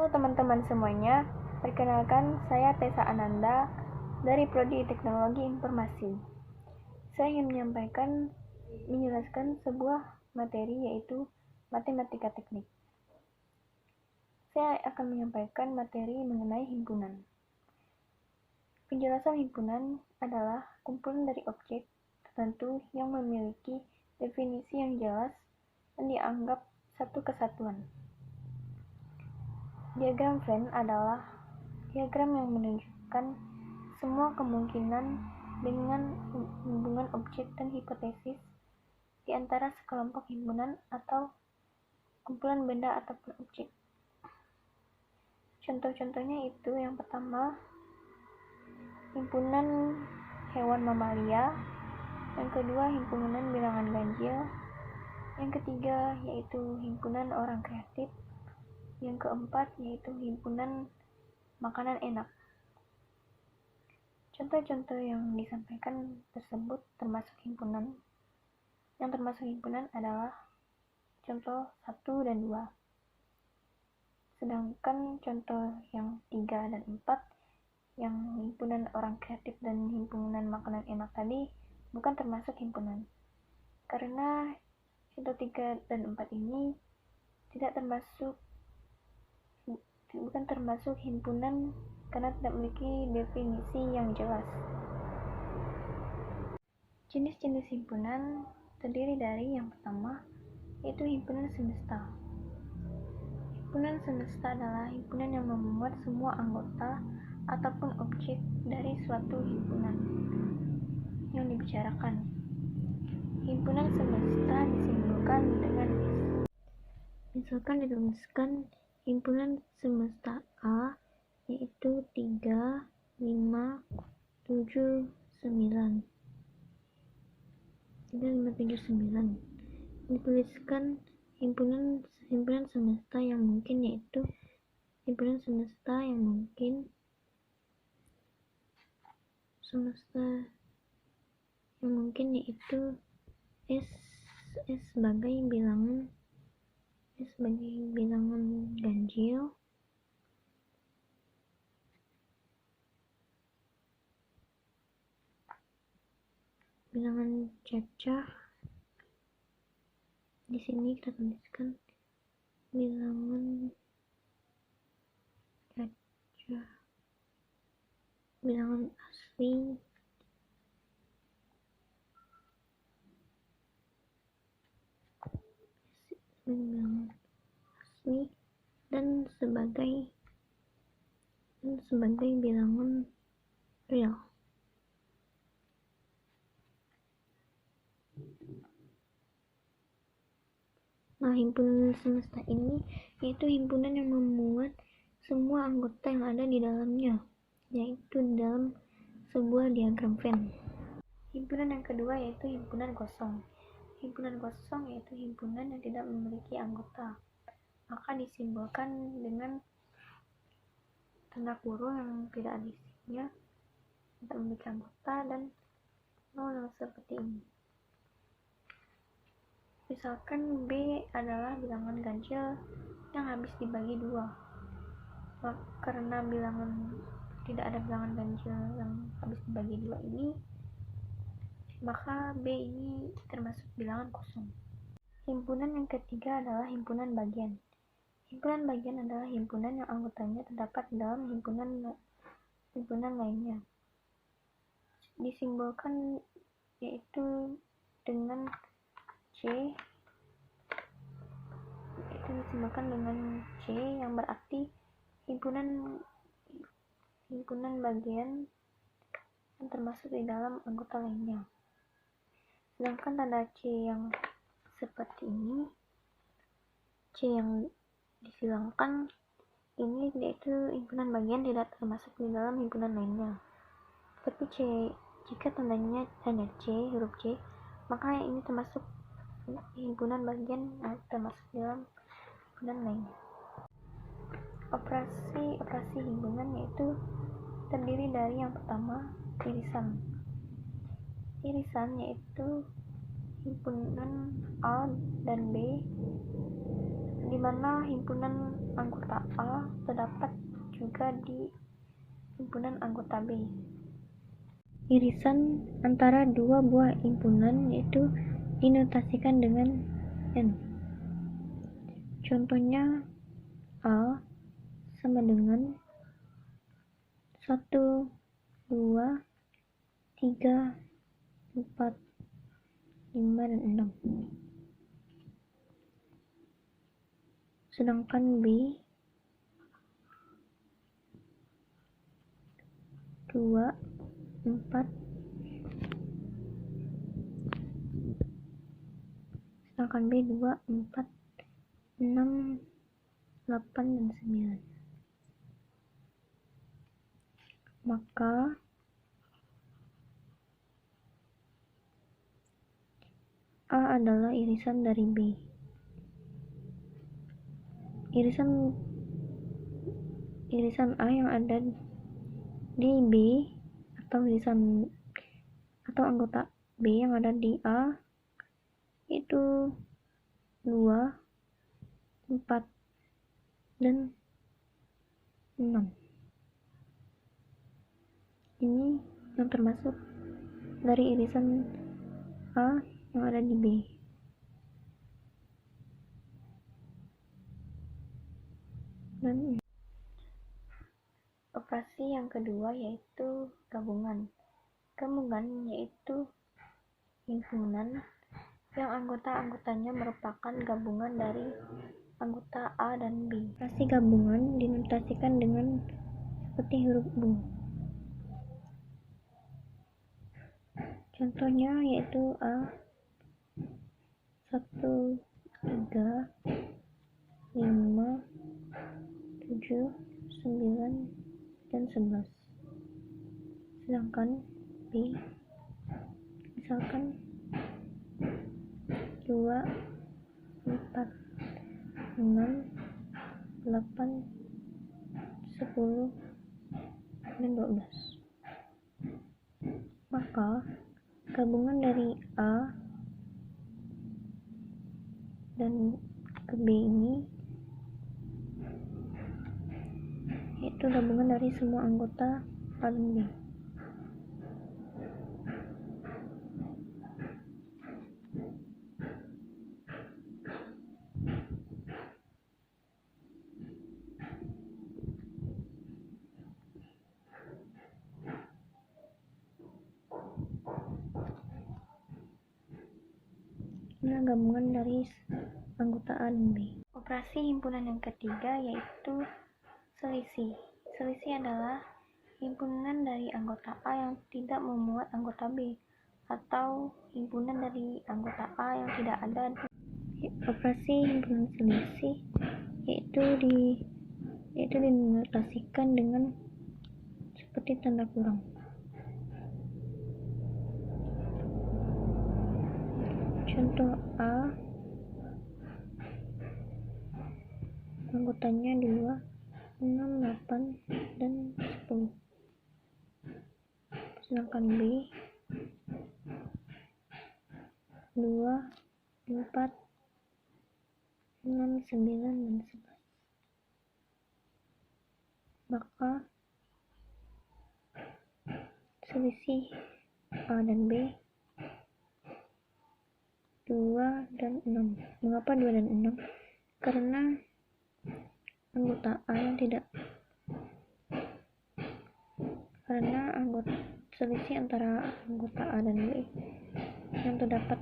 Halo teman-teman semuanya, perkenalkan saya Tessa Ananda dari Prodi Teknologi Informasi. Saya ingin menjelaskan sebuah materi yaitu matematika teknik. Saya akan menyampaikan materi mengenai himpunan. Penjelasan himpunan adalah kumpulan dari objek tertentu yang memiliki definisi yang jelas dan dianggap satu kesatuan. Diagram Venn adalah diagram yang menunjukkan semua kemungkinan dengan hubungan objek dan hipotesis di antara sekelompok himpunan atau kumpulan benda ataupun objek. Contoh-contohnya itu yang pertama, himpunan hewan mamalia, yang kedua himpunan bilangan ganjil, yang ketiga yaitu himpunan orang kreatif, yang keempat yaitu himpunan makanan enak. Contoh-contoh yang disampaikan tersebut termasuk himpunan. Yang termasuk himpunan adalah contoh 1 dan 2. Sedangkan contoh yang 3 dan 4, yang himpunan orang kreatif dan himpunan makanan enak tadi bukan termasuk himpunan. Karena contoh 3 dan 4 ini bukan termasuk himpunan karena tidak memiliki definisi yang jelas. Jenis-jenis himpunan terdiri dari yang pertama, yaitu himpunan semesta. Himpunan semesta adalah himpunan yang memuat semua anggota ataupun objek dari suatu himpunan yang dibicarakan. Himpunan semesta disimbolkan dengan misalkan dituliskan himpunan semesta A yaitu 3, 5, 7, 9. 3, 5, 7, 9. Dituliskan himpunan semesta yang mungkin yaitu himpunan semesta yang mungkin yaitu S sebagai bilangan ganjil, bilangan cacah. Di sini kita tuliskan bilangan cacah, bilangan asli, dan sebagai bilangan real. Nah, himpunan semesta ini yaitu himpunan yang memuat semua anggota yang ada di dalamnya, yaitu dalam sebuah diagram Venn. Himpunan yang kedua yaitu himpunan kosong. Himpunan kosong yaitu himpunan yang tidak memiliki anggota, maka disimbolkan dengan tanda kurung yang tidak ada isinya, tidak memiliki anggota, dan nol seperti ini. Misalkan B adalah bilangan ganjil yang habis dibagi 2. Karena tidak ada bilangan ganjil yang habis dibagi 2 ini, maka B ini termasuk bilangan kosong. Himpunan yang ketiga adalah himpunan bagian. Himpunan bagian adalah himpunan yang anggotanya terdapat dalam himpunan lainnya. Disimbolkan yaitu dengan C, yang berarti himpunan bagian yang termasuk di dalam anggota lainnya. Sedangkan tanda C yang seperti ini, C yang disilangkan ini, yaitu himpunan bagian tidak termasuk di dalam himpunan lainnya. Tapi jika tandanya hanya C, huruf C, maka ini termasuk himpunan bagian yang termasuk dalam himpunan lainnya. Operasi himpunan yaitu terdiri dari yang pertama, irisan. Irisan yaitu himpunan A dan B di mana himpunan anggota A terdapat juga di himpunan anggota B. Irisan antara dua buah himpunan yaitu dinotasikan dengan N. Contohnya A sama dengan 1, 2, 3, 4, 5, dan 6. Sedangkan B 2, 4, sedangkan B 2, 4, 6, 8, dan 9. Maka A adalah irisan dari B. Irisan A yang ada di B atau anggota B yang ada di A itu 2, 4, dan 6. Ini yang termasuk dari irisan A yang ada di B. Dan operasi yang kedua yaitu gabungan. Gabungan yaitu himpunan yang anggota-anggotanya merupakan gabungan dari anggota A dan B. Operasi gabungan dinotasikan dengan seperti huruf U. Contohnya yaitu A 1, 3, 5, 7, 9, dan 11. Sedangkan B misalkan 2, 4, 6, 8, 10, dan 12. Maka gabungan dari A dan ke B ini yaitu gabungan dari semua anggota A dan B. Inilah gabungan dari anggota A dan B. Operasi himpunan yang ketiga yaitu selisih. Selisih adalah himpunan dari anggota A yang tidak memuat anggota B, atau himpunan dari anggota A yang tidak ada. Operasi himpunan selisih yaitu dinotasikan dengan seperti tanda kurang. Contoh A anggotanya 2, 6, 8, dan 10. Sedangkan B 2, 4, 6, 9, dan 11. Maka selisih A dan B 2 dan 6. Mengapa 2 dan 6? Karena selisih antara anggota A dan B yang terdapat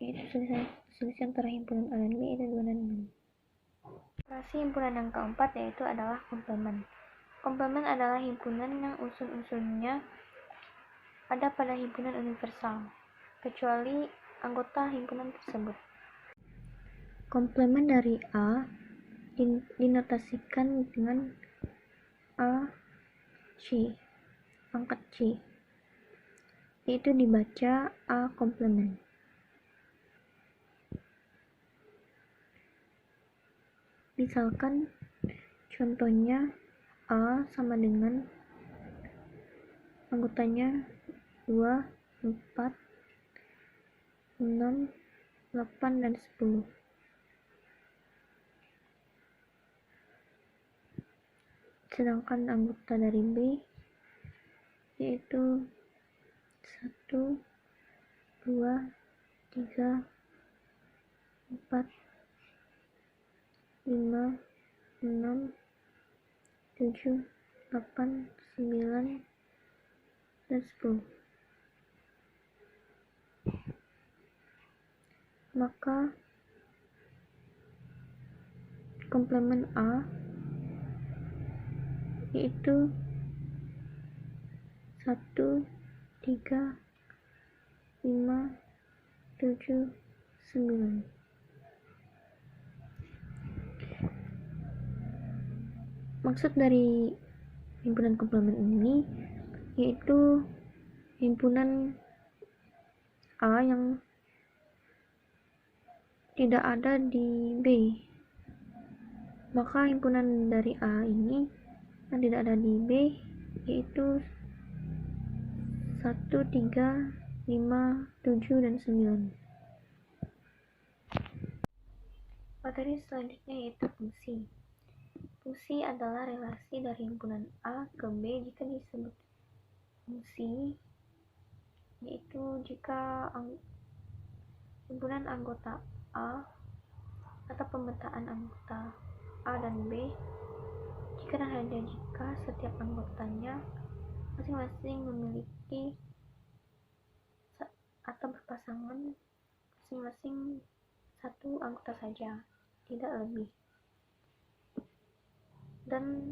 yaitu selisih antara himpunan A dan B itu 2 dan 6. Operasi himpunan yang keempat yaitu adalah komplement. Komplement adalah himpunan yang unsur-unsurnya ada pada himpunan universal, kecuali anggota himpunan tersebut. Komplement dari A dinotasikan dengan A C, pangkat C, yaitu dibaca A komplement. Misalkan contohnya A sama dengan anggotanya 2, 4, 6, 8, dan 10. Sedangkan anggota dari B yaitu 1, 2, 3, 4, 5, 6, 7, 8, 9, dan 10. Maka komplement A yaitu 1, 3, 5, 7, 9. Maksud dari himpunan komplement ini yaitu himpunan A yang tidak ada di B. Maka himpunan dari A ini yang tidak ada di B yaitu 1, 3, 5, 7, dan 9. Materi selanjutnya yaitu fungsi. Fungsi adalah relasi dari himpunan A ke B jika disebut fungsi, yaitu jika himpunan anggota A atau pemetaan anggota A dan B jika dan hanya jika setiap anggotanya masing-masing memiliki atau berpasangan masing-masing satu anggota saja, tidak lebih, dan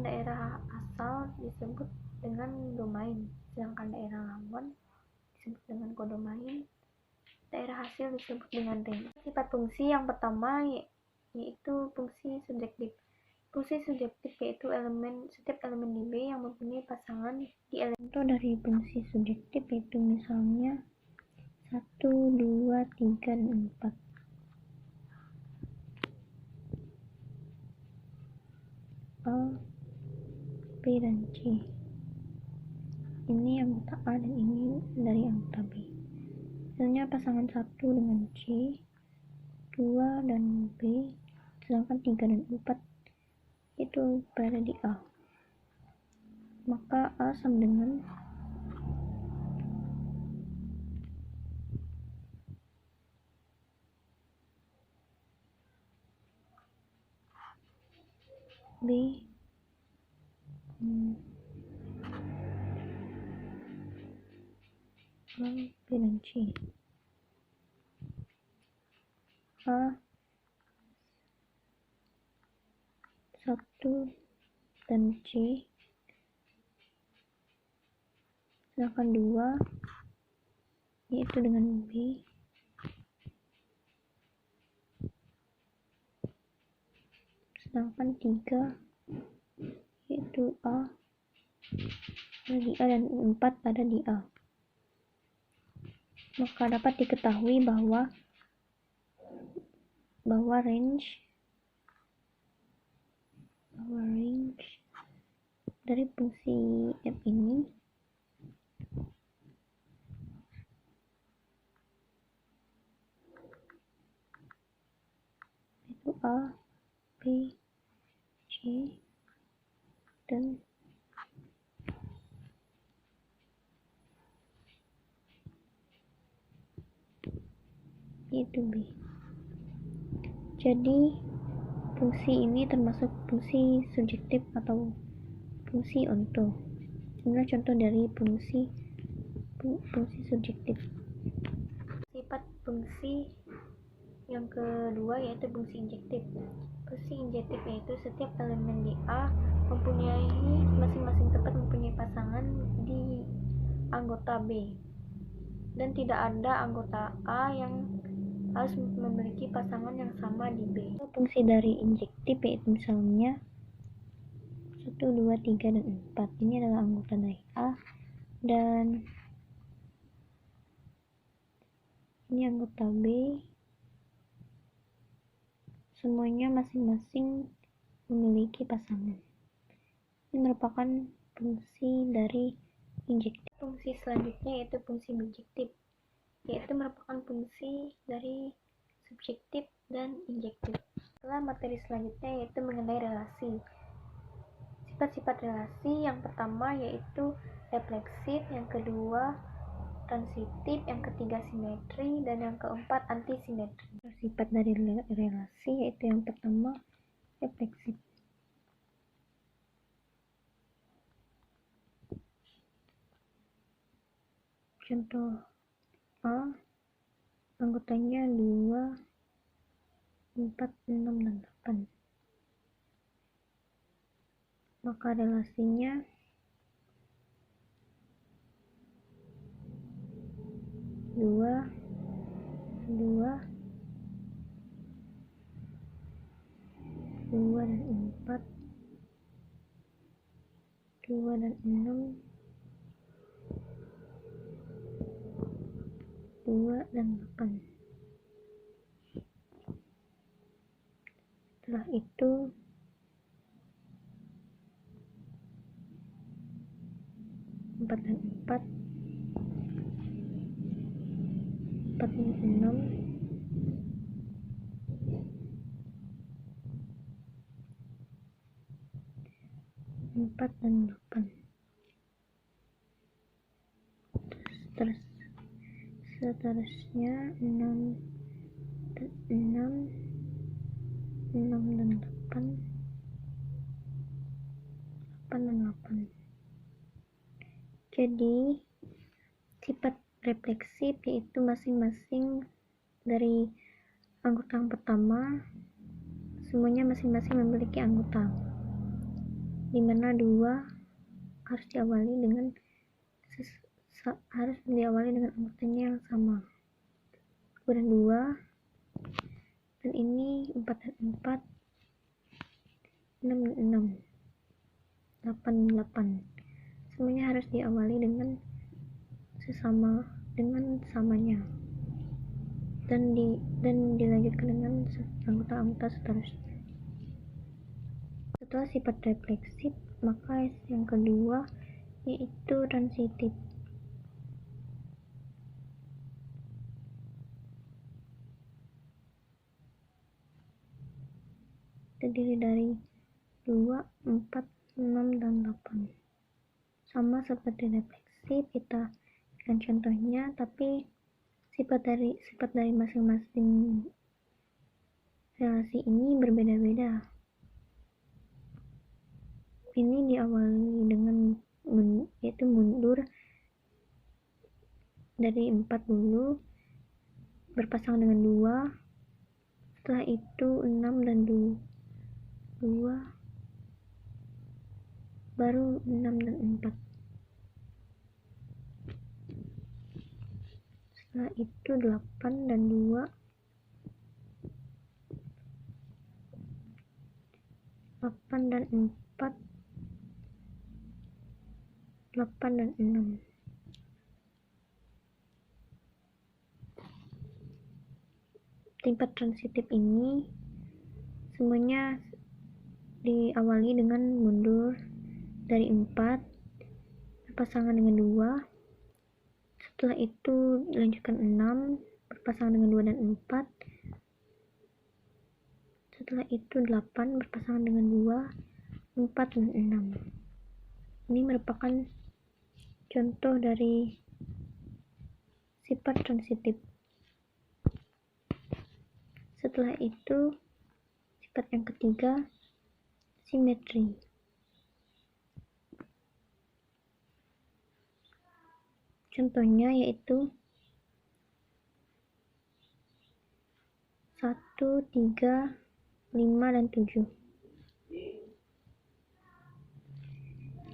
daerah asal disebut dengan domain, sedangkan daerah lawan disebut dengan kodomain, daerah hasil disebut dengan range. Sifat fungsi yang pertama yaitu fungsi subjektif. Fungsi subjektif yaitu setiap elemen di B yang mempunyai pasangan di elemen. Contoh dari fungsi subjektif yaitu misalnya 1, 2, 3, dan 4. A, B, dan C. Ini anggota A dan ini dari anggota B. Misalnya pasangan 1 dengan C, 2 dan B, sedangkan 3 dan 4 itu berada di A. Maka A sama dengan B, A, B, dan C. A 1 dan C, sedangkan 2 yaitu dengan B, sedangkan 3 yaitu A ada di A, dan 4 ada di A. Maka dapat diketahui bahwa range dari fungsi F ini itu A, B, C, dan itu B. Jadi fungsi ini termasuk fungsi subjektif atau fungsi onto. Inilah contoh dari fungsi subjektif. Sifat fungsi yang kedua yaitu fungsi injektif. Fungsi injektif yaitu setiap elemen di A mempunyai masing-masing tempat mempunyai pasangan di anggota B, dan tidak ada anggota A yang harus memiliki pasangan yang sama di B. Fungsi dari injektif yaitu misalnya 1, 2, 3, dan 4. Ini adalah anggota dari A, dan ini anggota B. Semuanya masing-masing memiliki pasangan. Ini merupakan fungsi dari injektif. Fungsi selanjutnya yaitu fungsi bijektif, yaitu merupakan fungsi dari subjektif dan injektif. Setelah materi selanjutnya yaitu mengenai relasi. Sifat-sifat relasi yang pertama yaitu refleksif, yang kedua transitif, yang ketiga simetri, dan yang keempat antisimetri. Sifat dari relasi yaitu yang pertama refleksif. Contoh A, anggotanya 2, 4, 6, dan 8. Maka relasinya 2, 2, 2 dan 4, 2 dan 6, 2 dan 8. Setelah itu empat dan empat, 4 dan 6, 4 dan 8. Terus seterusnya 6 dan 6, 6 dan 8, 8 dan 8. Jadi sifat refleksif yaitu masing-masing dari anggota yang pertama, semuanya masing-masing memiliki anggota, dimana 2 harus diawali dengan anggotanya yang sama. 2 dan 2, dan ini 4 dan 4, 6 dan 6, 8 dan 8. Semuanya harus diawali dengan samanya, dan dilanjutkan dengan anggota-anggota seterusnya. Setelah sifat refleksif, maka yang kedua yaitu transitif. Terdiri dari 2, 4, 6, dan 8. Sama seperti refleksif, kita berikan contohnya, tapi sifat dari masing-masing relasi ini berbeda-beda. Ini diawali dengan yaitu mundur dari 4 dulu, berpasangan dengan 2, setelah itu 6 dan 2, baru 6 dan 4. Setelah itu 8 dan 2, 8 dan 4, 8 dan 6. Sifat transitif ini semuanya diawali dengan mundur dari 4, berpasangan dengan 2, setelah itu dilanjutkan 6, berpasangan dengan 2 dan 4, setelah itu 8, berpasangan dengan 2, 4 dan 6. Ini merupakan contoh dari sifat transitif. Setelah itu sifat yang ketiga simetri. Contohnya yaitu 1, 3, 5, dan 7.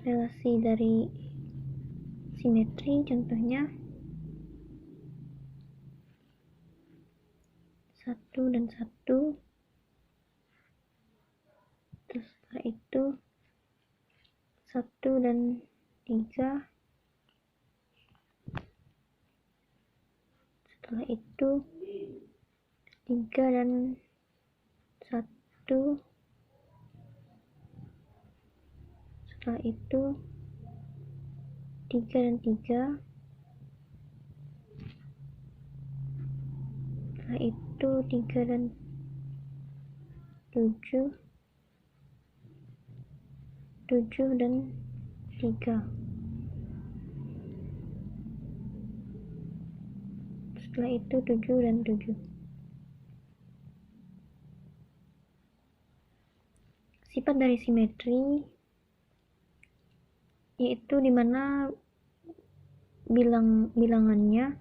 Relasi dari simetri contohnya 1 dan 1, terus setelah itu 1 dan 3, setelah itu 3 dan 1, setelah itu 3 dan 3. Setelah itu 3 dan 7, 7 dan 3. Setelah itu 7 dan 7. Sifat dari simetri yaitu dimana bilangannya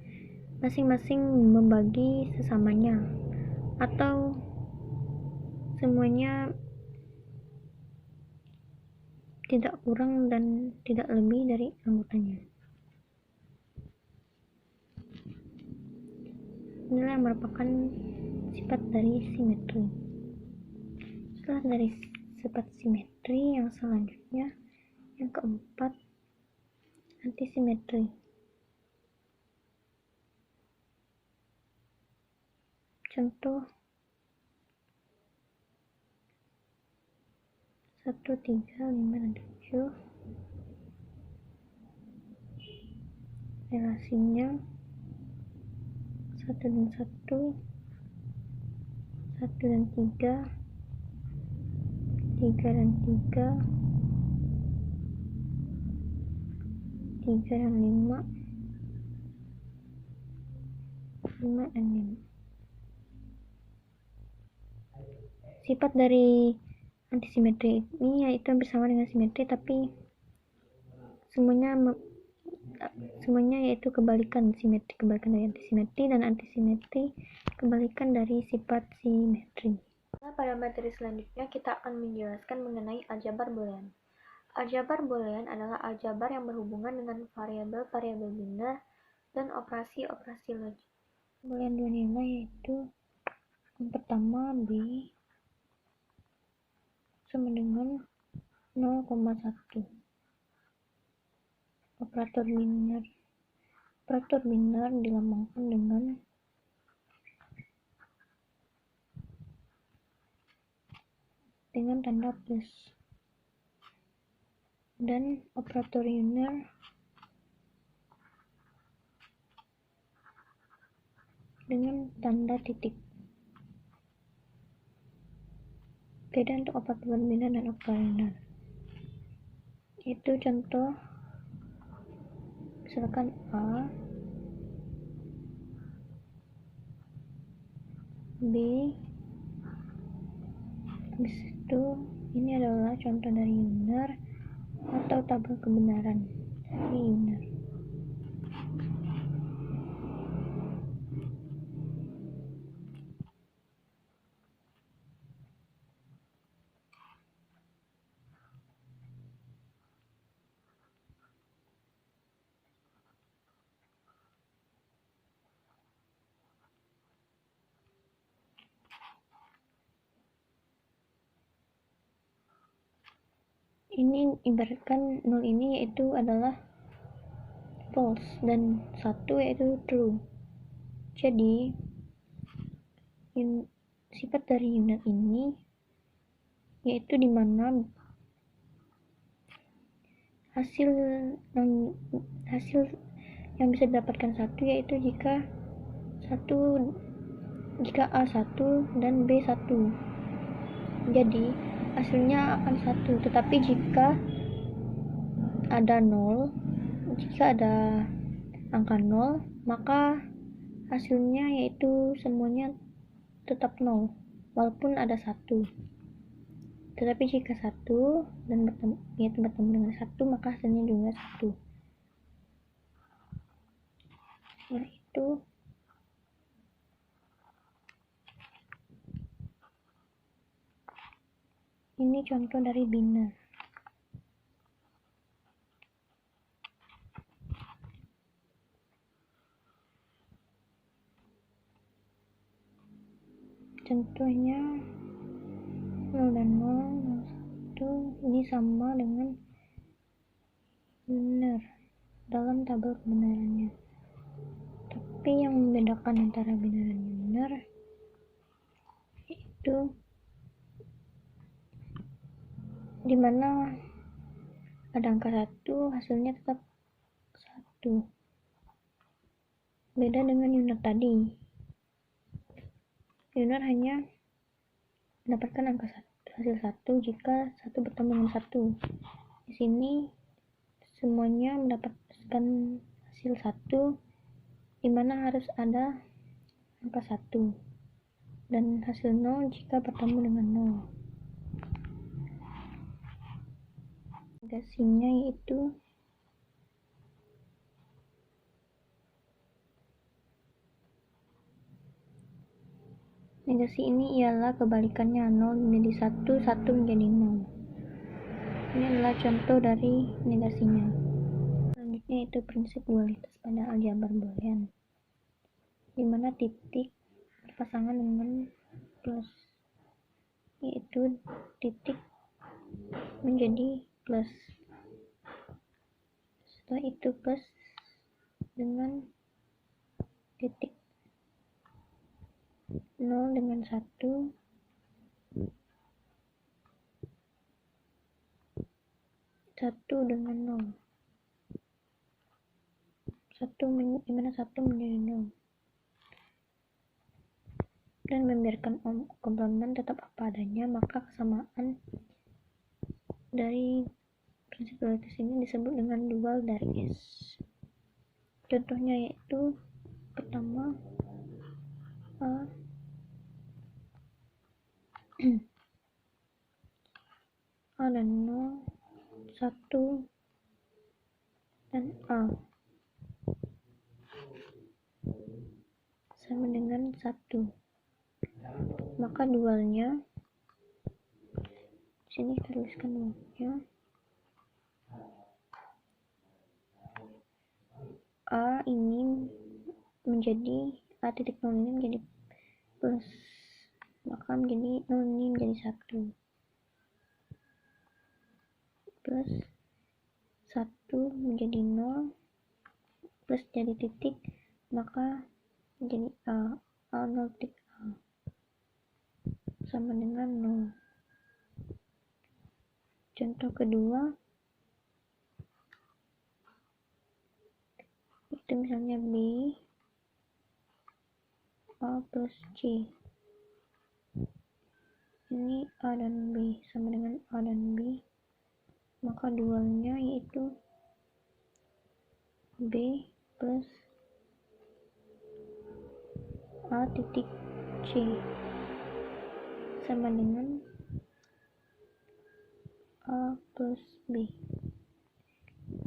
masing-masing membagi sesamanya atau semuanya tidak kurang dan tidak lebih dari anggotanya. Inilah yang merupakan sifat dari simetri. Setelah dari sifat simetri, yang selanjutnya yang keempat, antisimetri. Contoh 1, 3, 5, dan 7. Relasinya 1 dan 1, 1 dan 3, 3 dan 3, 3 dan 5, 5 dan 5. Sifat dari antisimetri ini yaitu hampir sama dengan simetri, tapi semuanya yaitu kebalikan simetri, kebalikan dari antisimetri, dan antisimetri kebalikan dari sifat simetri. Nah, pada materi selanjutnya kita akan menjelaskan mengenai aljabar boolean. Aljabar boolean adalah aljabar yang berhubungan dengan variabel-variabel biner dan operasi-operasi logik. Boolean dua nilai yaitu yang pertama B sama dengan 0,1. Operator biner dilambangkan dengan tanda plus, dan operator unir dengan tanda titik. Beda untuk operator biner dan operator unir. Itu contoh misalkan A, B, habis itu ini adalah contoh dari unir atau tabel kebenaran dari unir. Ini ibaratkan 0 ini yaitu adalah false dan 1 yaitu true. Jadi sifat dari unit ini yaitu dimana hasil yang bisa didapatkan 1 yaitu jika A 1 dan B 1. Jadi hasilnya akan 1, tetapi jika ada angka 0, maka hasilnya yaitu semuanya tetap 0 walaupun ada 1. Tetapi jika 1 dan bertemu dengan 1, maka hasilnya juga 1. Nah, itu ini contoh dari biner. Contohnya 0 dan 0, 1 ini sama dengan benar dalam tabel kebenarannya. Tapi yang membedakan antara benar dan benar itu dimana ada angka 1 hasilnya tetap 1. Beda dengan unit tadi. Unit hanya mendapatkan hasil 1 jika 1 bertemu dengan 1. Di sini semuanya mendapatkan hasil 1, dimana harus ada angka 1 dan hasil 0 jika bertemu dengan 0. Negasinya yaitu negasi ini ialah kebalikannya 0 menjadi 1, 1 menjadi 0. Ini adalah contoh dari negasinya. Selanjutnya itu prinsip dualitas pada aljabar boolean, di mana titik berpasangan dengan plus, yaitu titik menjadi plus, setelah itu plus dengan titik, 0 dengan 1, 1 dengan 0, dimana 1 menjadi 0, dan membiarkan komplement tetap apa adanya, maka kesamaan dari prinsip dualitas ini disebut dengan dual dari S. Contohnya yaitu pertama A A dan 0, 1 dan A sama dengan 1, maka dualnya sini kita tuliskan dualnya A ini menjadi A titik 0 ini menjadi plus, maka menjadi 0 ini menjadi 1, plus 1 menjadi 0, plus jadi titik, maka menjadi A 0 titik A sama dengan 0. Contoh kedua itu misalnya B A plus C, ini A dan B sama dengan A dan B, maka dualnya yaitu B plus A titik C sama dengan A plus B.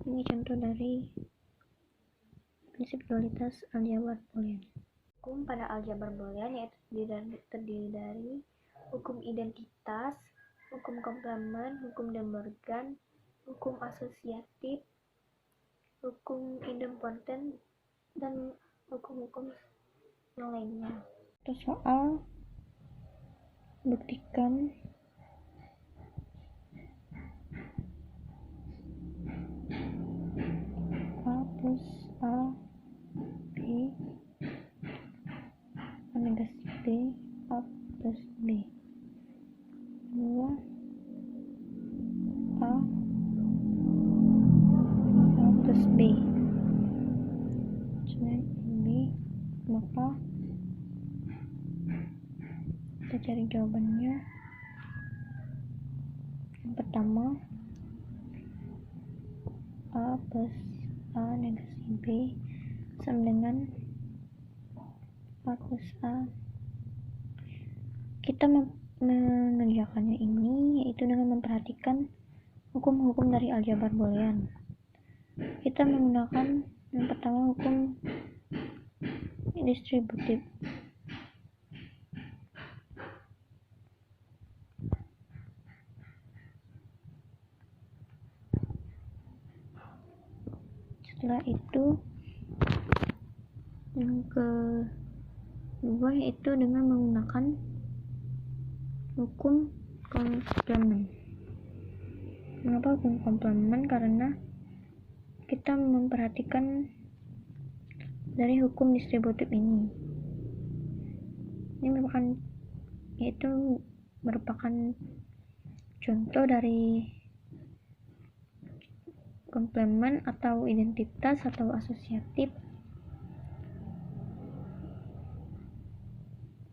Ini contoh dari prinsip dualitas aljabar boolean. Hukum pada aljabar boolean yaitu terdiri dari hukum identitas, hukum komplement, hukum De Morgan, hukum asosiatif, hukum idempotent, dan hukum-hukum yang lainnya. Soal buktikan A plus A B negasi B A plus B, 2 A plus B dengan B, maka kita cari jawabannya. Yang pertama A plus A negasi B sama dengan A plus A. Kita mengerjakannya ini yaitu dengan memperhatikan hukum-hukum dari aljabar boolean. Kita menggunakan yang pertama hukum distributif. Setelah itu yang kedua yaitu dengan menggunakan hukum komplement. Mengapa hukum komplement? Karena kita memperhatikan dari hukum distributif ini. Ini merupakan contoh dari komplement atau identitas atau asosiatif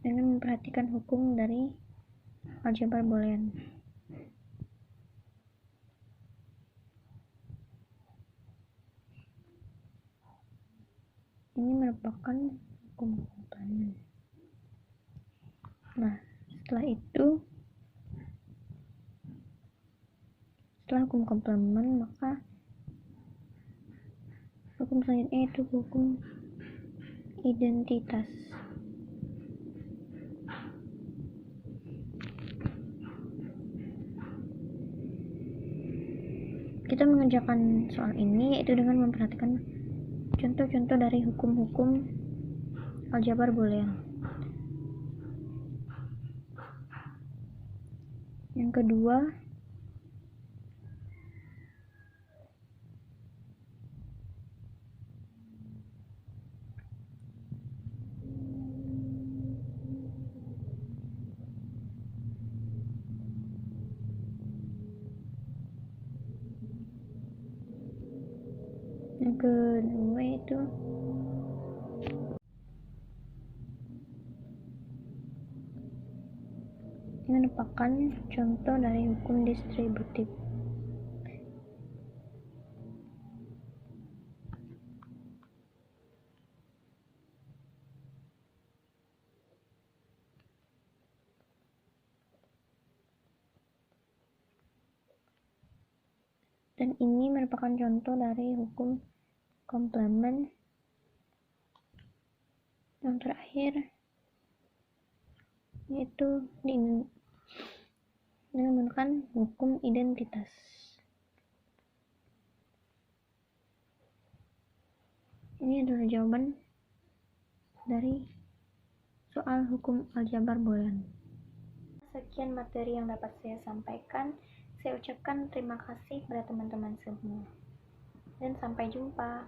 dengan memperhatikan hukum dari aljabar boolean. Ini merupakan hukum komplement. Nah, setelah hukum komplement, maka hukum selanjutnya itu hukum identitas. Kita mengerjakan soal ini yaitu dengan memperhatikan contoh-contoh dari hukum-hukum aljabar boolean. Yang kedua, itu merupakan contoh dari hukum distributif. Dan ini merupakan contoh dari hukum komplement. Yang terakhir yaitu dengan menggunakan hukum identitas. Ini adalah jawaban dari soal hukum aljabar boolean. Sekian materi yang dapat saya sampaikan. Saya ucapkan terima kasih kepada teman-teman semua. Dan sampai jumpa.